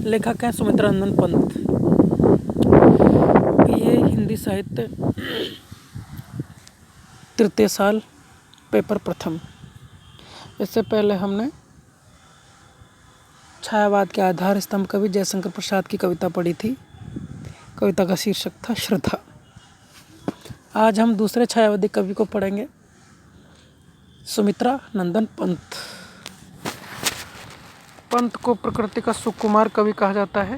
लेखक हैं सुमित्रा नंदन पंत। ये हिंदी साहित्य तृतीय साल पेपर प्रथम। इससे पहले हमने छायावाद के आधार स्तंभ कवि जयशंकर प्रसाद की कविता पढ़ी थी। कविता का शीर्षक था श्रद्धा। आज हम दूसरे छायावादी कवि को पढ़ेंगे, सुमित्रा नंदन पंत। पंत को प्रकृति का सुकुमार कवि कहा जाता है।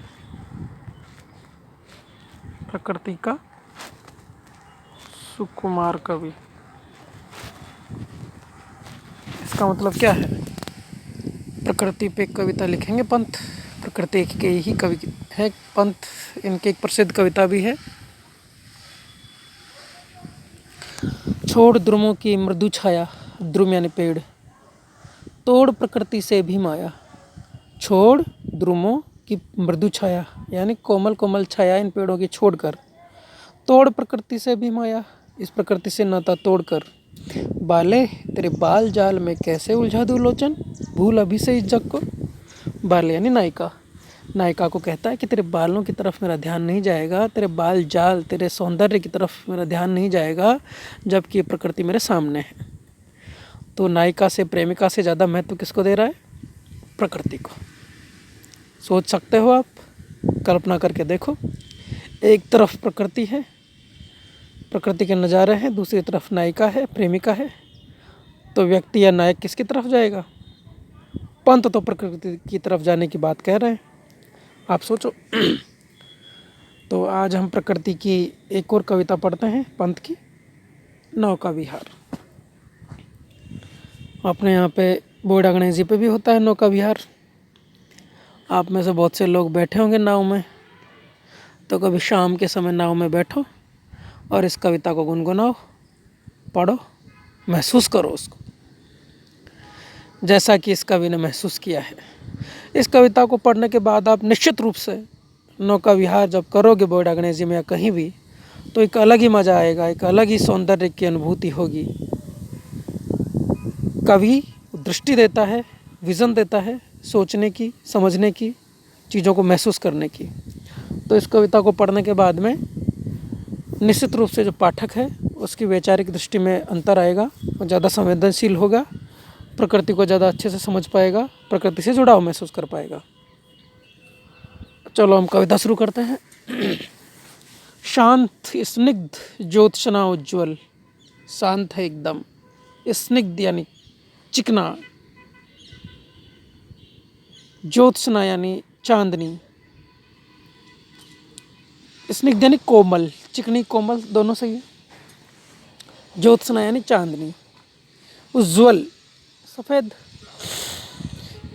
प्रकृति का सुकुमार कवि, इसका मतलब क्या है? प्रकृति पे कविता लिखेंगे पंत। प्रकृति के ही कवि है पंत। इनकी एक प्रसिद्ध कविता भी है, छोड़ द्रुमों की मृदु छाया, द्रुम यानी पेड़, तोड़ प्रकृति से भी माया। छोड़ द्रुमों की मृदु छाया यानी कोमल कोमल छाया इन पेड़ों की छोड़कर, तोड़ प्रकृति से भी माया, इस प्रकृति से नाता तोड़कर। बाले तेरे बाल जाल में कैसे उलझा दूं लोचन, भूल अभी से इस जग को। बाले यानी नायिका। नायिका को कहता है कि तेरे बालों की तरफ मेरा ध्यान नहीं जाएगा, तेरे बाल जाल, तेरे सौंदर्य की तरफ मेरा ध्यान नहीं जाएगा, जबकि ये प्रकृति मेरे सामने है। तो नायिका से, प्रेमिका से ज़्यादा महत्व किसको दे रहा है? प्रकृति को। सोच सकते हो आप, कल्पना करके देखो। एक तरफ प्रकृति है, प्रकृति के नज़ारे हैं, दूसरी तरफ नायिका है, प्रेमिका है, तो व्यक्ति या नायक किसकी तरफ जाएगा? पंत तो प्रकृति की तरफ जाने की बात कह रहे हैं, आप सोचो। तो आज हम प्रकृति की एक और कविता पढ़ते हैं, पंत की, नौका विहार। अपने यहाँ पे बोड़ा गणेश जी पे भी होता है नौका विहार। आप में से बहुत से लोग बैठे होंगे नाव में, तो कभी शाम के समय नाव में बैठो और इस कविता को गुनगुनाओ, पढ़ो, महसूस करो उसको, जैसा कि इस कवि ने महसूस किया है। इस कविता को पढ़ने के बाद आप निश्चित रूप से नौका विहार जब करोगे बोड़ा गणेश जी में या कहीं भी, तो एक अलग ही मज़ा आएगा, एक अलग ही सौंदर्य की अनुभूति होगी। कवि दृष्टि देता है, विज़न देता है, सोचने की, समझने की, चीज़ों को महसूस करने की। तो इस कविता को पढ़ने के बाद में निश्चित रूप से जो पाठक है उसकी वैचारिक दृष्टि में अंतर आएगा, वो ज़्यादा संवेदनशील होगा, प्रकृति को ज़्यादा अच्छे से समझ पाएगा, प्रकृति से जुड़ाव महसूस कर पाएगा। चलो हम कविता शुरू करते हैं। शांत स्निग्ध ज्योत्सना उज्ज्वल, शांत है एकदम, स्निग्ध यानी चिकना, ज्योत्सना यानी चांदनी, स्निग्ध यानी कोमल, चिकनी कोमल दोनों सही है। ज्योत्सना यानी चांदनी, उज्ज्वल सफ़ेद,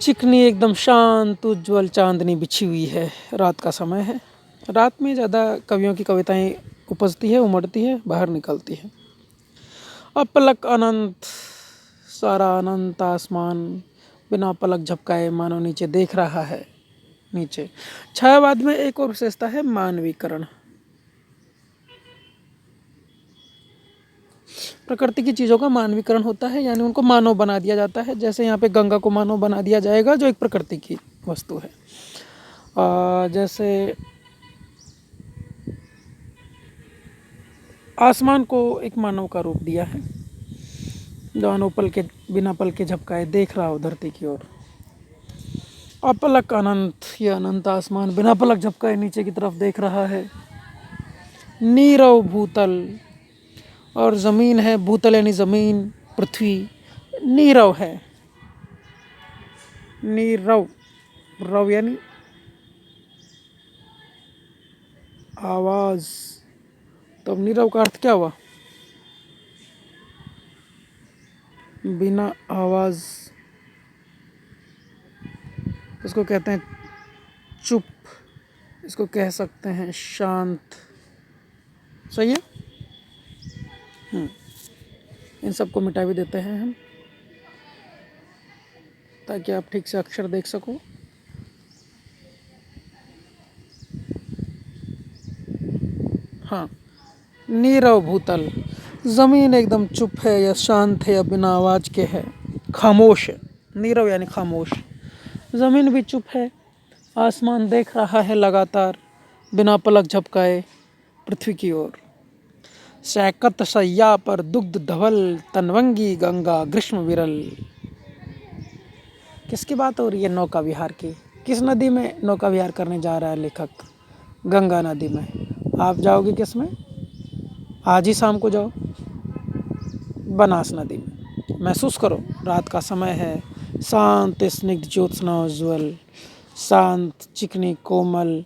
चिकनी एकदम शांत उज्ज्वल चांदनी बिछी हुई है। रात का समय है, रात में ज़्यादा कवियों की कविताएं उपजती है, उमड़ती है, बाहर निकलती है। अपलक अनंत, सारा अनंत आसमान बिना पलक झपकाए मानो नीचे देख रहा है। नीचे छायावाद में एक और विशेषता है मानवीकरण। प्रकृति की चीज़ों का मानवीकरण होता है, यानी उनको मानव बना दिया जाता है। जैसे यहाँ पे गंगा को मानव बना दिया जाएगा, जो एक प्रकृति की वस्तु है। जैसे आसमान को एक मानव का रूप दिया है, जो बिना पल के झपकाए देख रहा हो धरती की ओर। अपलक अनंत, ये अनंत आसमान बिना पलक झपकाए नीचे की तरफ देख रहा है। नीरव भूतल, और ज़मीन है, भूतल यानी ज़मीन, पृथ्वी, नीरव है। नीरव, रव यानी आवाज़, तो अब नीरव का अर्थ क्या हुआ? बिना आवाज़, इसको कहते हैं चुप, इसको कह सकते हैं शांत। सही है। इन सबको मिटा भी देते हैं हम, ताकि आप ठीक से अक्षर देख सको। हाँ, नीरव भूतल, ज़मीन एकदम चुप है या शांत है या बिना आवाज़ के है, खामोश है। नीरव यानी खामोश, ज़मीन भी चुप है, आसमान देख रहा है लगातार बिना पलक झपकाए पृथ्वी की ओर। सैकत सैया पर दुग्ध धवल तनवंगी गंगा ग्रीष्म विरल। किसकी बात हो रही है? नौका विहार की। किस नदी में नौका विहार करने जा रहा है लेखक? गंगा नदी में। आप जाओगे किस में? आज ही शाम को जाओ बनास नदी में। महसूस करो रात का समय है, शांत स्निग्ध ज्योत्सना उज्ज्वल, शांत चिकनी कोमल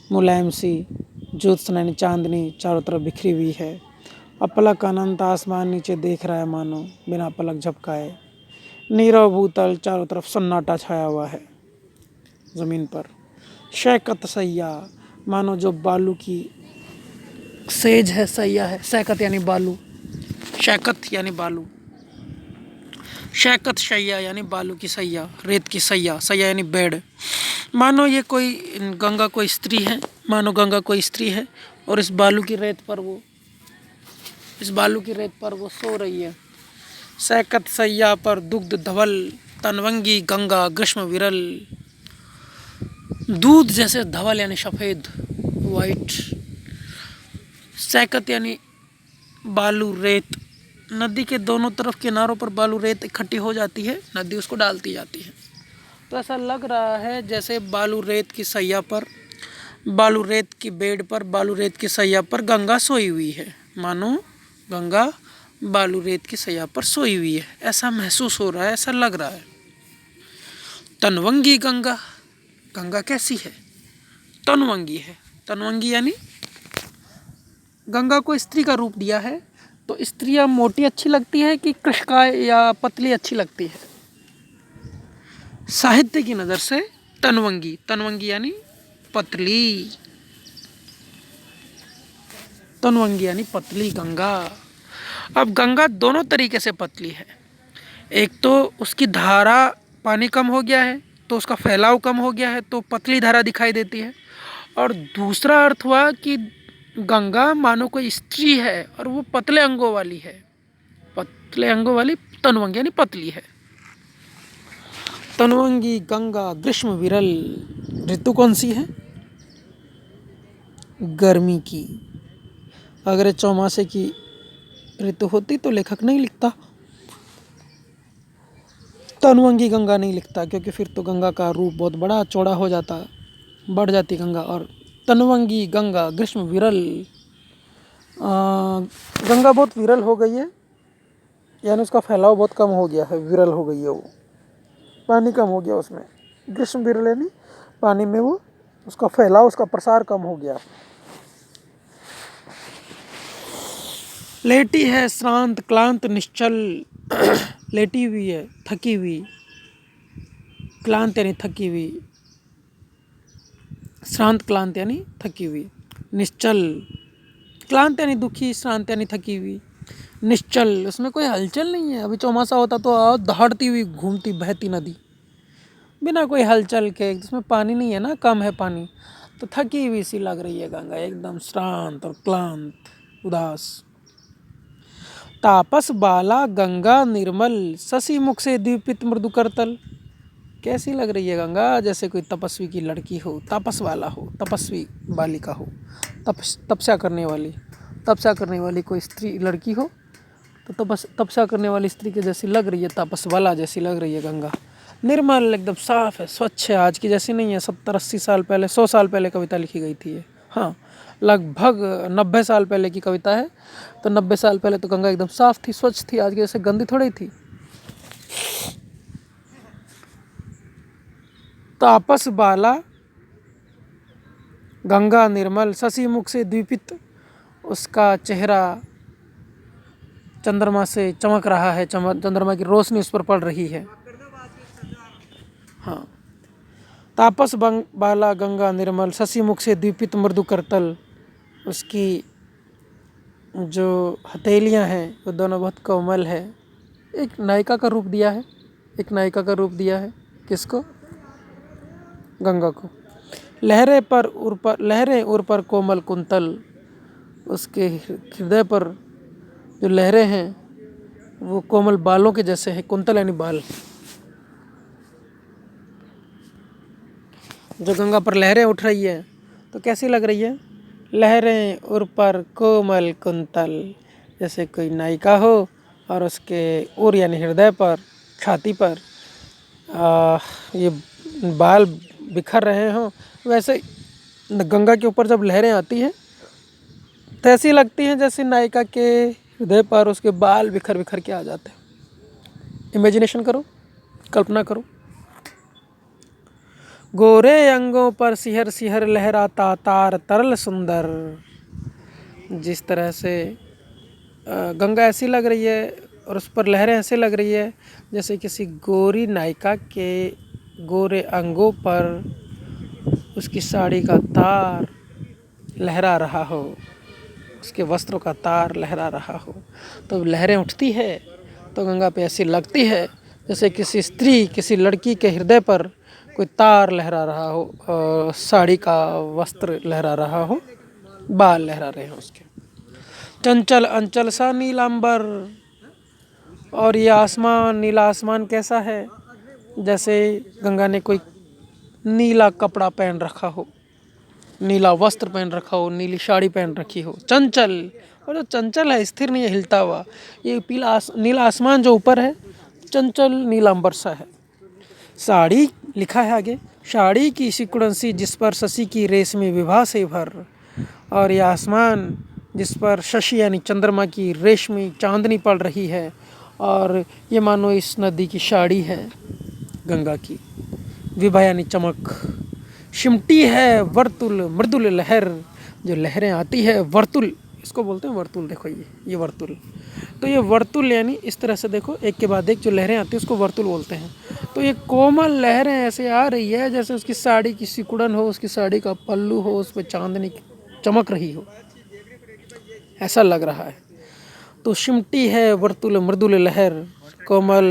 मुलायम सी ज्योत्सना चांदनी चारों तरफ बिखरी हुई है। अपलक अनंत आसमान नीचे देख रहा है मानो बिना पलक झपकाए। नीरव भूतल चारों तरफ सन्नाटा छाया हुआ है जमीन पर। शैकत सैया मानो जो बालू की सेज है, सैया है। सैकत यानी बालू, शैकत यानी बालू, शैकत शैया यानी बालू की सैया, रेत की सैया। सैया यानी बेड। मानो ये कोई गंगा कोई स्त्री है, मानो गंगा कोई स्त्री है और इस बालू की रेत पर वो सो रही है। सैकत सैया पर दुग्ध धवल तनवंगी गंगा ग्रीष्म विरल। दूध जैसे धवल यानी सफ़ेद, वाइट। सैकत यानी बालू रेत। नदी के दोनों तरफ किनारों पर बालू रेत इकट्ठी हो जाती है, नदी उसको डालती जाती है। तो ऐसा लग रहा है जैसे बालू रेत की सैया पर, बालू रेत की बेड पर, बालू रेत की सैया पर गंगा सोई हुई है। मानो गंगा बालू रेत की सैया पर सोई हुई है, ऐसा महसूस हो रहा है, ऐसा लग रहा है। तनवंगी गंगा, गंगा कैसी है? तनवंगी है। तनवंगी यानी गंगा को स्त्री का रूप दिया है। तो स्त्रियां मोटी अच्छी लगती है कि कृष्णकाय या पतली अच्छी लगती है? साहित्य की नज़र से तनवंगी, तनवंगी यानी पतली, तनवंगी यानी पतली गंगा। अब गंगा दोनों तरीके से पतली है। एक तो उसकी धारा, पानी कम हो गया है तो उसका फैलाव कम हो गया है तो पतली धारा दिखाई देती है। और दूसरा अर्थ हुआ कि गंगा मानो कोई स्त्री है और वो पतले अंगों वाली है। पतले अंगों वाली तनवंगी यानी पतली है। तनवंगी गंगा ग्रीष्म विरल। ऋतु कौन सी है? गर्मी की। अगर ये चौमासे की ऋतु होती तो लेखक नहीं लिखता, तनवंगी गंगा नहीं लिखता, क्योंकि फिर तो गंगा का रूप बहुत बड़ा चौड़ा हो जाता, बढ़ जाती गंगा। और तनवंगी गंगा ग्रीष्म विरल, गंगा बहुत विरल हो गई है, यानी उसका फैलाव बहुत कम हो गया है, विरल हो गई है वो, पानी कम हो गया उसमें। ग्रीष्म विरल यानी पानी में वो उसका फैलाव, उसका प्रसार कम हो गया। लेटी है श्रांत क्लांत निश्चल, लेटी हुई है थकी हुई, क्लांत यानी थकी हुई, श्रांत क्लांत यानी थकी हुई, निश्चल। क्लांत यानी दुखी, श्रांत यानी थकी हुई, निश्चल उसमें कोई हलचल नहीं है। अभी चौमासा होता तो दहाड़ती हुई घूमती बहती नदी, बिना कोई हलचल के, जिसमें पानी नहीं है ना, कम है पानी, तो थकी हुई सी लग रही है गंगा, एकदम श्रांत और क्लांत, उदास। तापस बाला गंगा निर्मल, शशि मुख से दीपित मृदु करतल। कैसी लग रही है गंगा? जैसे कोई तपस्वी की लड़की हो, तापस वाला हो, तपस्वी बालिका हो, तपस्या करने वाली कोई स्त्री लड़की हो, तो तपस्या करने वाली स्त्री के जैसी लग रही है, तापस वाला जैसी लग रही है गंगा। निर्मल, एकदम साफ है, स्वच्छ है, आज की जैसी नहीं है। 70-80 साल पहले, 100 साल पहले कविता लिखी गई थी ये। हाँ, लगभग 90 साल पहले की कविता है। तो 90 साल पहले तो गंगा एकदम साफ थी, स्वच्छ थी, आज की जैसे गंदी थोड़ी थी। तापस बाला गंगा निर्मल, शशि मुख से द्वीपित, उसका चेहरा चंद्रमा से चमक रहा है, चंद्रमा की रोशनी उस पर पड़ रही है। हाँ, तापस बाला गंगा निर्मल, शशि मुख से द्वीपित मृदु करतल, उसकी जो हथेलियाँ हैं वो दोनों बहुत कोमल है। एक नायिका का रूप दिया है, एक नायिका का रूप दिया है। किसको? गंगा को। लहरें उर पर कोमल कुंतल, उसके हृदय पर जो लहरें हैं वो कोमल बालों के जैसे हैं। कुंतल यानी बाल। जो गंगा पर लहरें उठ रही है तो कैसी लग रही है? लहरें उर पर कोमल कुंतल, जैसे कोई नायिका हो और उसके उर यानी हृदय पर, छाती पर ये बाल बिखर रहे हों। वैसे गंगा के ऊपर जब लहरें आती हैं तो ऐसी लगती हैं जैसे नायिका के हृदय पर उसके बाल बिखर बिखर के आ जाते हैं। इमेजिनेशन करो, कल्पना करो। गोरे अंगों पर सिहर सिहर लहराता तार तरल सुंदर। जिस तरह से गंगा ऐसी लग रही है और उस पर लहरें ऐसे लग रही है जैसे किसी गोरी नायिका के गोरे अंगों पर उसकी साड़ी का तार लहरा रहा हो, उसके वस्त्रों का तार लहरा रहा हो। तो लहरें उठती है तो गंगा पे ऐसी लगती है जैसे किसी स्त्री, किसी लड़की के हृदय पर कोई तार लहरा रहा हो, साड़ी का वस्त्र लहरा रहा हो, बाल लहरा रहे हो उसके। चंचल अंचल सा नीलांबर, और ये आसमान, नीला आसमान कैसा है? जैसे गंगा ने कोई नीला कपड़ा पहन रखा हो, नीला वस्त्र पहन रखा हो, नीली साड़ी पहन रखी हो। चंचल, और जो चंचल है, स्थिर नहीं है, हिलता हुआ। ये नीला आसमान जो ऊपर है चंचल नीलांबर सा है। साड़ी लिखा है आगे, साड़ी की सिकुड़न सी जिस पर शशि की रेशमी विभा से भर। और यह आसमान जिस पर शशि यानी चंद्रमा की रेशमी चांदनी पड़ रही है, और ये मानो इस नदी की साड़ी है गंगा की। विभा यानी चमक। शिमटी है वर्तुल मृदुल लहर, जो लहरें आती है वर्तुल, इसको बोलते हैं वर्तुल। देखो ये वर्तुल। तो ये वर्तुल यानी इस तरह से देखो, एक के बाद एक जो लहरें आती है उसको वर्तुल बोलते हैं। तो ये कोमल लहरें ऐसे आ रही है जैसे उसकी साड़ी की सिकुड़न हो, उसकी साड़ी का पल्लू हो, उस पर चांदनी चमक रही हो, ऐसा लग रहा है। तो शिमटी है वर्तुल मृदुल लहर, कोमल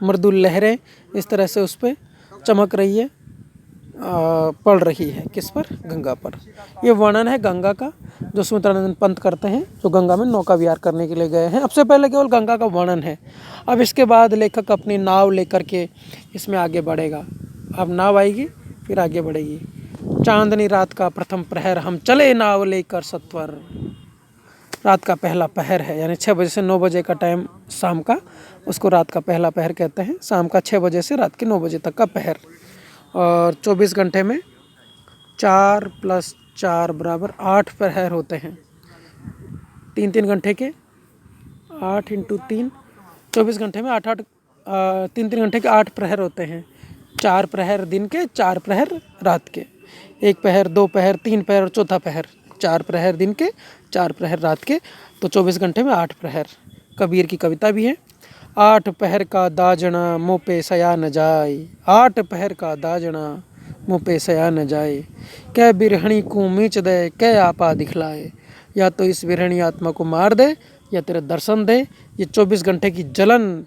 मृदुल लहरें इस तरह से उस पर चमक रही है, पड़ रही है। किस पर? गंगा पर। ये वर्णन है गंगा का जो सुमित्रानंद पंत करते हैं, जो गंगा में नौका विहार करने के लिए गए हैं। अब से पहले केवल गंगा का वर्णन है, अब इसके बाद लेखक अपनी नाव लेकर के इसमें आगे बढ़ेगा। अब नाव आएगी फिर आगे बढ़ेगी। चांदनी रात का प्रथम प्रहर, हम चले नाव लेकर सत्वर। रात का पहला पहर है, यानी 6 बजे से 9 बजे का टाइम शाम का, उसको रात का पहला पहर कहते हैं। शाम का 6 बजे से रात के 9 बजे तक का पहर। और 24 घंटे में 4 + 4 = 8 प्रहर होते हैं। 3-3 घंटे के 8 × 3, 24 घंटे में 8-8, 3-3 घंटे के 8 प्रहर होते हैं। 4 प्रहर दिन के, 4 प्रहर रात के, 1 पहर, 2 पहर, 3 पहर और चौथा पहर। 4 प्रहर दिन के, 4 प्रहर रात के, तो 24 घंटे में 8 प्रहर। कबीर की कविता भी है, 8 पहर का दाजना मुँह पे सया न जाए, 8 पहर का दाजना मुँह पे सया न जाए। कै बिरहणी को मीच दे, कै आपा दिखलाए। या तो इस बिरहणी आत्मा को मार दे या तेरे दर्शन दे। ये 24 घंटे की जलन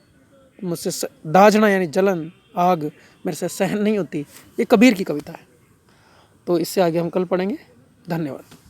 मुझसे, दाजना यानी जलन, आग मेरे से सहन नहीं होती। ये कबीर की कविता है। तो इससे आगे हम कल पढ़ेंगे। धन्यवाद।